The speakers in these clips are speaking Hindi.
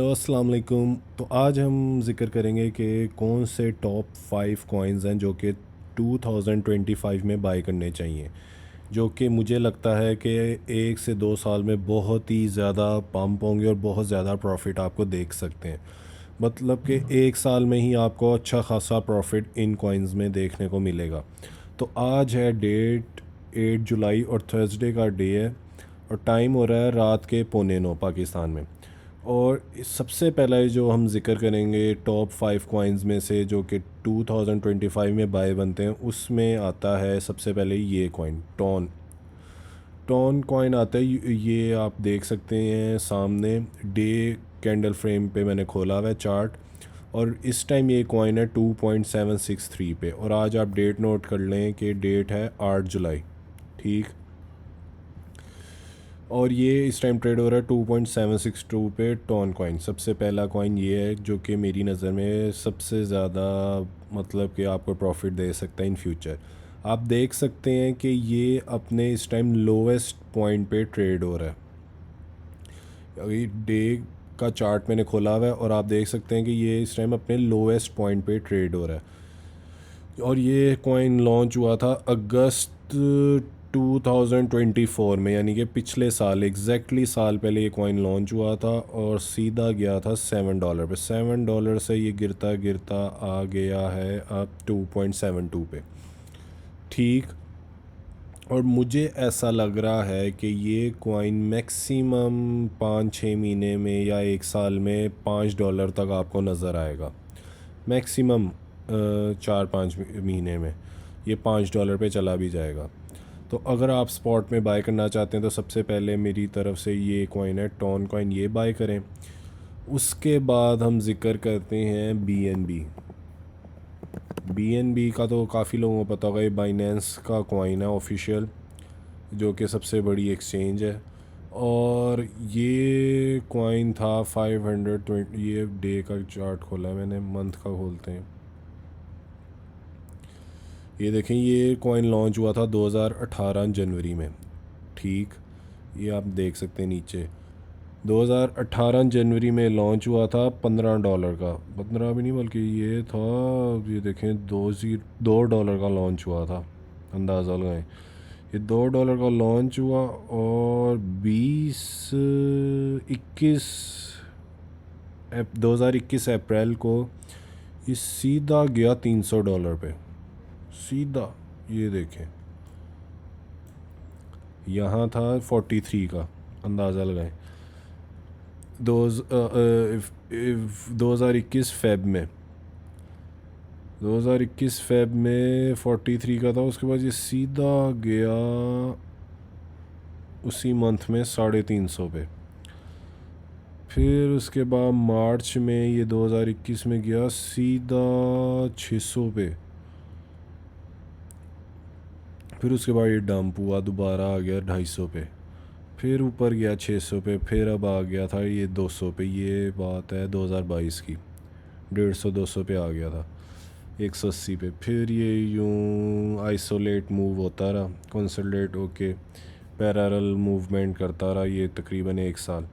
अस्सलाम वालेकुम। तो आज हम ज़िक्र करेंगे कि कौन से टॉप 5 कॉइन्स हैं जो कि 2025 में बाय करने चाहिए, जो कि मुझे लगता है कि 1 से 2 साल में बहुत ही ज़्यादा पम्प होंगे और बहुत ज़्यादा प्रॉफिट आपको देख सकते हैं। मतलब कि 1 साल में ही आपको अच्छा खासा प्रॉफिट इन कॉइन्स में देखने को मिलेगा। तो आज है डेट 8 जुलाई और थर्सडे का डे है और टाइम हो रहा है रात के 8:45 पाकिस्तान में। और सबसे पहला जो हम ज़िक्र करेंगे टॉप 5 कॉइन्स में से जो कि 2025 में बाय बनते हैं, उसमें आता है सबसे पहले ये कॉइन टॉन। टॉन कॉइन आता है, ये आप देख सकते हैं सामने डे कैंडल फ्रेम पे मैंने खोला हुआ है चार्ट। और इस टाइम ये कॉइन है 2.763 पे। और आज आप डेट नोट कर लें कि डेट है 8 जुलाई। ठीक। और ये इस टाइम ट्रेड हो रहा है 2.762 पे टॉन कॉइन। सबसे पहला कॉइन ये है जो कि मेरी नज़र में सबसे ज़्यादा मतलब कि आपको प्रॉफिट दे सकता है इन फ्यूचर। आप देख सकते हैं कि ये अपने इस टाइम लोवेस्ट पॉइंट पे ट्रेड हो रहा है। अभी डे का चार्ट मैंने खोला हुआ है और आप देख सकते हैं कि ये इस टाइम अपने लोवेस्ट पॉइंट पे ट्रेड हो रहा है। और ये कॉइन लॉन्च हुआ था अगस्त 2024 में, यानी कि पिछले साल एग्जैक्टली साल पहले ये कॉइन लॉन्च हुआ था और सीधा गया था $7 पे। $7 से ये गिरता गिरता आ गया है अब 2.72 पे। ठीक। और मुझे ऐसा लग रहा है कि ये कॉइन मैक्सिमम 5-6 महीने में या 1 साल में $5 तक आपको नज़र आएगा। मैक्सिमम 4-5 महीने में ये $5 पे चला भी जाएगा। तो अगर आप स्पॉट में बाय करना चाहते हैं तो सबसे पहले मेरी तरफ से ये कॉइन है टॉन कॉइन, ये बाय करें। उसके बाद हम जिक्र करते हैं BNB। BNB का तो काफ़ी लोगों को पता होगा, ये बाइनेंस का कॉइन है ऑफिशियल, जो कि सबसे बड़ी एक्सचेंज है। और ये कॉइन था 520। ये डे का चार्ट खोला है मैंने, मंथ का खोलते हैं। ये देखें, ये कॉइन लॉन्च हुआ था 2018 जनवरी में। ठीक। ये आप देख सकते हैं नीचे 2018 जनवरी में लॉन्च हुआ था $15 का। 15 भी नहीं बल्कि ये था, ये देखें 2 डॉलर का लॉन्च हुआ था। अंदाज़ा लगाएं, ये $2 का लॉन्च हुआ और 2021 अप्रैल को ये सीधा गया $300 पे। सीधा ये देखें, यहाँ था 43 का। अंदाज़ा लगाएं। 2021 फेब में 2021 फेब में 43 का था। उसके बाद ये सीधा गया उसी मंथ में 350 पे। फिर उसके बाद मार्च में ये 2021 में गया सीधा 600 पे। फिर उसके बाद ये डंप हुआ, दोबारा आ गया 250 पे। फिर ऊपर गया 600 पे। फिर अब आ गया था ये 200 पे। ये बात है 2022 की। 150-200 पे आ गया था, 180 पे। फिर ये यूं आइसोलेट मूव होता रहा, कंसोलिडेट होके पैरेलल मूवमेंट करता रहा ये तकरीबन 1 साल।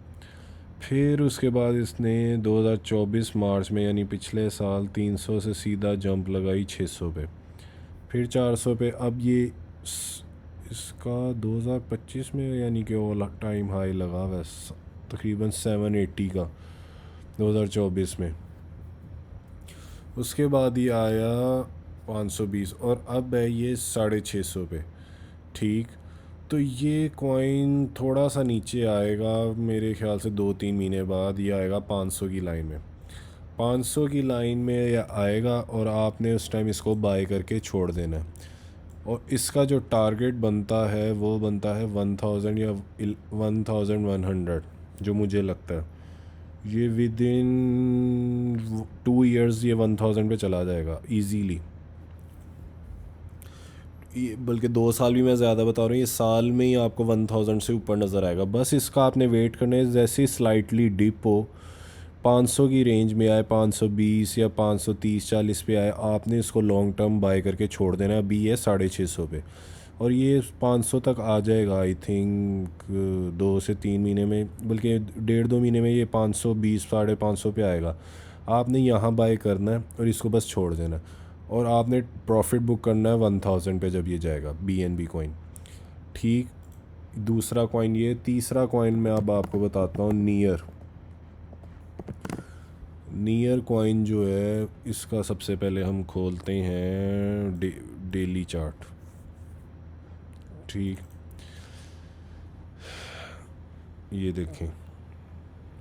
फिर उसके बाद इसने 2024 मार्च में यानी पिछले साल 300 से सीधा जंप लगाई 600 पे, फिर 400 पे। अब ये इसका 2025 में यानी कि वो टाइम हाई लगा वैस तकरीबन 780 का 2024 में। उसके बाद ये आया 520 और अब है ये 650 पे। ठीक। तो ये कॉइन थोड़ा सा नीचे आएगा, मेरे ख्याल से 2-3 महीने बाद ये आएगा 500 की लाइन में। 500 की लाइन में ये आएगा और आपने उस टाइम इसको बाय करके छोड़ देना है। और इसका जो टारगेट बनता है वो बनता है 1000 या 1100, जो मुझे लगता है ये विद इन 2 इयर्स ये 1000 पे चला जाएगा ईजीली। बल्कि 2 साल भी मैं ज़्यादा बता रहा हूँ, ये साल में ही आपको 1000 से ऊपर नज़र आएगा। बस इसका आपने वेट करना है, जैसे स्लाइटली डिप हो 500 की रेंज में आए, 520 या 530-40 पे आए, आपने इसको लॉन्ग टर्म बाय करके छोड़ देना है। अभी ये 650 पे। और ये 500 तक आ जाएगा आई थिंक 2 से 3 महीने में, बल्कि 1.5-2 महीने में ये 520 550 पे आएगा। आपने यहाँ बाय करना है और इसको बस छोड़ देना है, और आपने प्रॉफिट बुक करना है 1000 पे जब ये जाएगा BNB कॉइन। ठीक, दूसरा कॉइन ये। तीसरा कॉइन मैं अब आपको बताता हूँ, नियर कॉइन जो है, इसका सबसे पहले हम खोलते हैं डेली चार्ट। ठीक, ये देखें,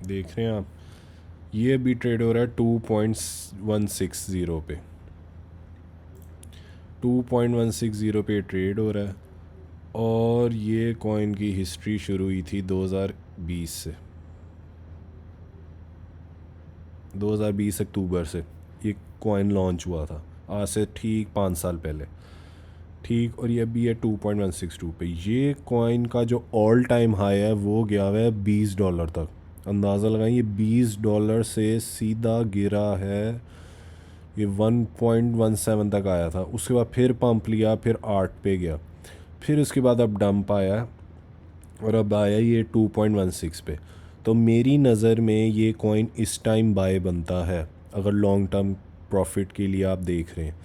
देख रहे हैं आप, ये भी ट्रेड हो रहा है 2.160 पे, 2.160 पे ट्रेड हो रहा है। और ये कॉइन की हिस्ट्री शुरू हुई थी 2020 से, 2020 अक्टूबर से ये कॉइन लॉन्च हुआ था, आज से ठीक 5 साल पहले। ठीक, और ये अभी है 2.162 पे। ये कॉइन का जो ऑल टाइम हाई है वो गया हुआ है $20 तक। अंदाज़ा लगाएं, ये $20 से सीधा गिरा है, ये 1.17 तक आया था, उसके बाद फिर पंप लिया, फिर 8 पे गया, फिर उसके बाद अब डंप आया और अब आया ये 2.16 पे। तो मेरी नज़र में ये कॉइन इस टाइम बाय बनता है, अगर लॉन्ग टर्म प्रॉफिट के लिए आप देख रहे हैं।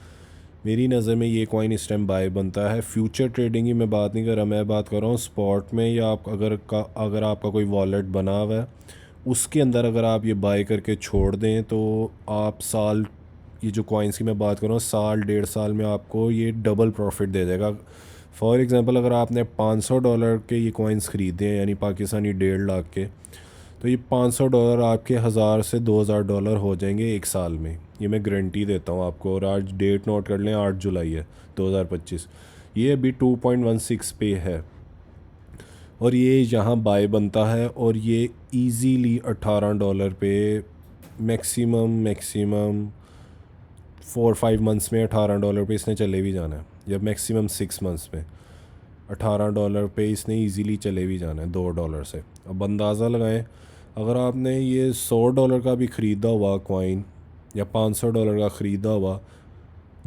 मेरी नज़र में ये कॉइन इस टाइम बाय बनता है। फ्यूचर ट्रेडिंग की मैं बात नहीं कर रहा, मैं बात कर रहा हूँ स्पॉट में, या आप अगर आपका कोई वॉलेट बना हुआ है उसके अंदर अगर आप ये बाय करके छोड़ दें तो आप साल, ये जो कॉइन्स की मैं बात कर रहा हूँ, साल 1.5 साल में आपको ये डबल प्रॉफिट दे देगा। फॉर एग्ज़ाम्पल, अगर आपने $500 के ये कॉइन्स ख़रीदे हैं, यानी पाकिस्तानी 1.5 लाख के, तो ये $500 आपके 1000 से $2000 हो जाएंगे 1 साल में। ये मैं गारंटी देता हूँ आपको। और आज डेट नोट कर लें, 8 जुलाई है 2025। ये अभी 2.16 पे है और ये यहाँ बाय बनता है, और ये इजीली $18 पे मैक्सिमम 4-5 मंथ्स में $18 पे इसने चले भी जाना है, या मैक्सिमम 6 मंथ्स में $18 पे इसने इजीली चले भी जाना है $2 से। अब अंदाज़ा लगाएं, अगर आपने ये $100 का भी ख़रीदा हुआ कॉइन या $500 का ख़रीदा हुआ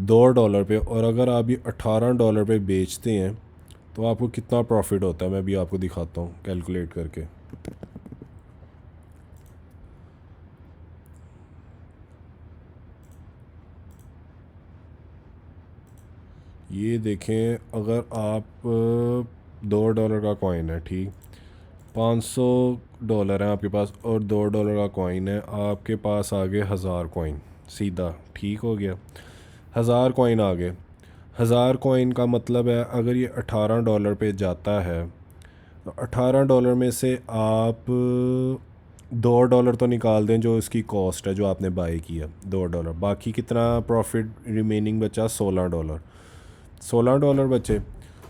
$2 पे, और अगर आप ये $18 पे बेचते हैं तो आपको कितना प्रॉफिट होता है, मैं भी आपको दिखाता हूँ कैलकुलेट करके। ये देखें, अगर आप $2 का कॉइन है, ठीक, $500 है आपके पास और $2 का कॉइन है, आपके पास आ गए 1000 कॉइन, सीधा ठीक हो गया, 1000 कॉइन आ गए। 1000 कॉइन का मतलब है अगर ये $18 पे जाता है तो $18 में से आप $2 तो निकाल दें जो इसकी कॉस्ट है, जो आपने बाय किया $2, बाकी कितना प्रॉफिट रिमेनिंग बचा, $16। $16 बचे।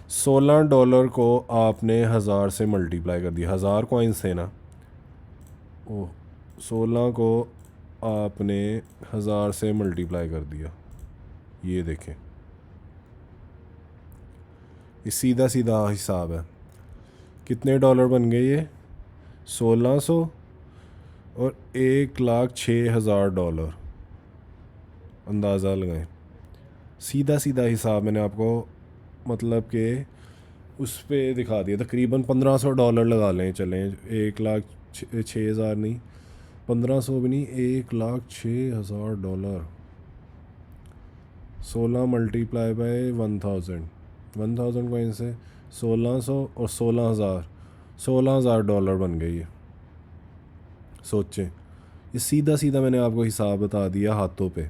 $16 को आपने 1000 से मल्टीप्लाई कर दिया, 1000 कॉइन्स थे ना, ओह, 16 को आपने 1000 से मल्टीप्लाई कर दिया। ये देखें, ये सीधा सीधा हिसाब है। कितने डॉलर बन गए ये, 1600 और 1,06,000 अंदाज़ा लगाएं। सीधा सीधा हिसाब मैंने आपको मतलब कि उस पर दिखा दिया। तकरीबन $1500 लगा लें, चलें, 1,06,000 नहीं, 1500 भी नहीं, $1,06,000। 16 मल्टीप्लाई बाय 1000 कॉइन से 1600 और 16,000 बन गई है। सोचें, ये सीधा सीधा मैंने आपको हिसाब बता दिया हाथों पे।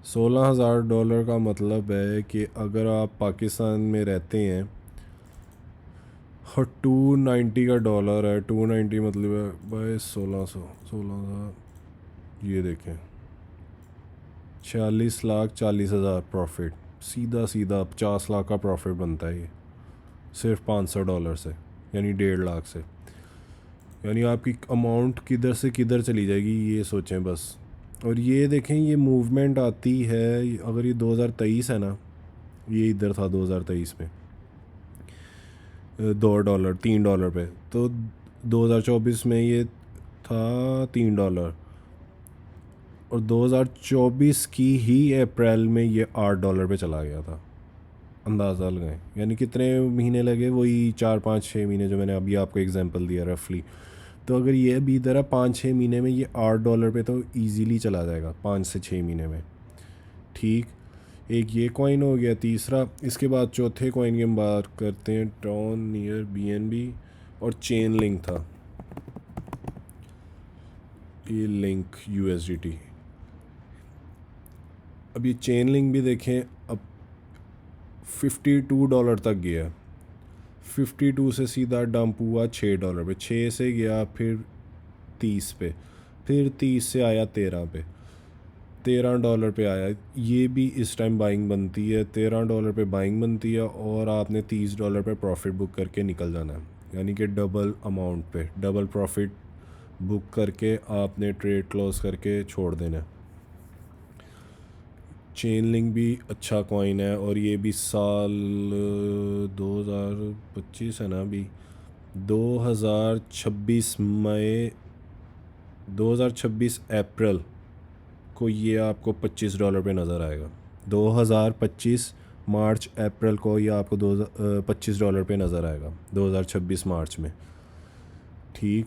$16,000 का मतलब है कि अगर आप पाकिस्तान में रहते हैं और 290 का डॉलर है, 290 मतलब है बाय 16,000, ये देखें 46,40,000 प्रॉफिट, सीधा सीधा 50 लाख का प्रॉफिट बनता है ये सिर्फ $500 से, यानी 1.5 लाख से। यानी आपकी अमाउंट किधर से किधर चली जाएगी, ये सोचें बस। और ये देखें, ये मूवमेंट आती है, अगर ये 2023 है ना, ये इधर था 2023 में $2 $3 पे, तो 2024 में ये था $3, और 2024 की ही अप्रैल में ये $8 पे चला गया था। अंदाज़ा लगाएं, यानी कितने महीने लगे, वही 4-5-6 महीने जो मैंने अभी आपको एग्जांपल दिया रफली। तो अगर ये अभी इधर है 5-6 महीने में ये $8 पे तो इजीली चला जाएगा 5 से 6 महीने में। ठीक, एक ये कॉइन हो गया तीसरा। इसके बाद चौथे कॉइन की हम बात करते हैं, टॉन नियर BNB और चेन लिंक था, ये लिंक USDT। अब ये चेन लिंक भी देखें, अब $52 तक गया, 52 से सीधा डंप हुआ $6 पे, 6 से गया फिर 30 पे, फिर 30 से आया 13 पे, $13 पे आया। ये भी इस टाइम बाइंग बनती है, $13 पे बाइंग बनती है और आपने $30 पे प्रॉफिट बुक करके निकल जाना है, यानी कि डबल अमाउंट पे डबल प्रॉफिट बुक करके आपने ट्रेड क्लोज करके छोड़ देना है। चेन लिंक भी अच्छा कॉइन है और ये भी साल 2025 है ना, अभी 2026 मई 2026 अप्रैल को ये आपको $25 पे नज़र आएगा। 2025 मार्च अप्रैल को ये आपको $25 पे नज़र आएगा 2026 मार्च में। ठीक,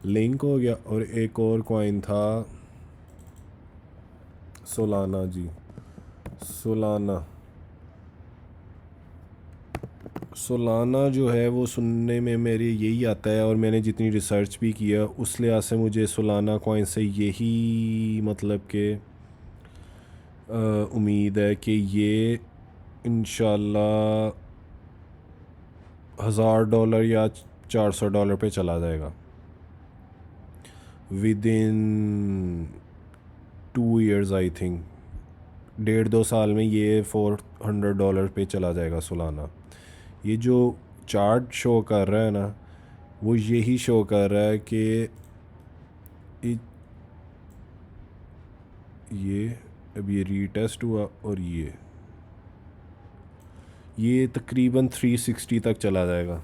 लिंक हो गया। और एक और कॉइन था सोलाना जी, सोलाना जो है वो सुनने में मेरे यही आता है, और मैंने जितनी रिसर्च भी किया उस लिहाज से मुझे सोलाना कॉइन से यही मतलब कि उम्मीद है कि ये इंशाल्लाह $1000 या $400 पे चला जाएगा with in 2 years I think. 1.5-2 साल में ये $400 पे चला जाएगा सोलाना। ये जो चार्ट शो कर रहा है ना, वो यही शो कर रहा है कि ये अब ये रीटेस्ट हुआ और ये तकरीबन 360 तक चला जाएगा।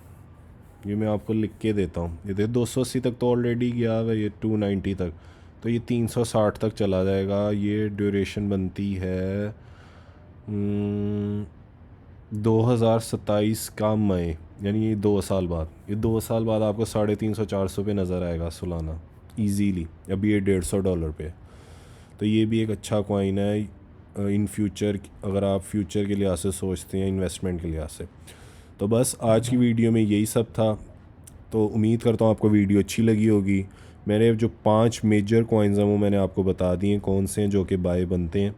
ये मैं आपको लिख के देता हूँ, ये देखो 280 तक तो ऑलरेडी गया है, ये 290 तक, तो ये 360 तक चला जाएगा। ये ड्यूरेशन बनती है 2027 का मई, यानी ये 2 साल बाद, ये 2 साल बाद आपको 350-400 पे नज़र आएगा सोलाना इजीली। अभी ये $150 पे, तो ये भी एक अच्छा कॉइन है इन फ्यूचर, अगर आप फ्यूचर के लिहाज से सोचते हैं, इन्वेस्टमेंट के लिहाज से। तो बस आज की वीडियो में यही सब था। तो उम्मीद करता हूँ आपको वीडियो अच्छी लगी होगी। मेरे जो 5 मेजर कॉइन्स हैं वो मैंने आपको बता दिए कौन से हैं जो कि बाय बनते हैं।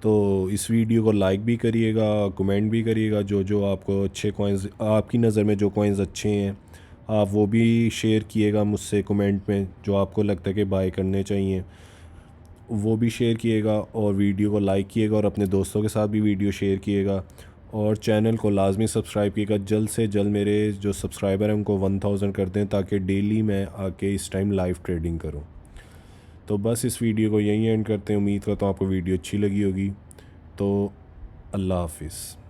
तो इस वीडियो को लाइक भी करिएगा, कमेंट भी करिएगा, जो जो आपको अच्छे कॉइन्स, आपकी नज़र में जो कॉइन्स अच्छे हैं आप वो भी शेयर किएगा मुझसे कमेंट में, जो आपको लगता है कि बाय करने चाहिए वो भी शेयर किएगा, और वीडियो को लाइक किएगा और अपने दोस्तों के साथ भी वीडियो शेयर किएगा, और चैनल को लाजमी सब्सक्राइब किएगा। जल्द से जल्द मेरे जो सब्सक्राइबर हैं उनको 1000 कर दें, ताकि डेली मैं आके इस टाइम लाइव ट्रेडिंग करूं। तो बस इस वीडियो को यहीं एंड करते हैं। उम्मीद करता हूँ आपको वीडियो अच्छी लगी होगी। तो अल्लाह हाफिज़।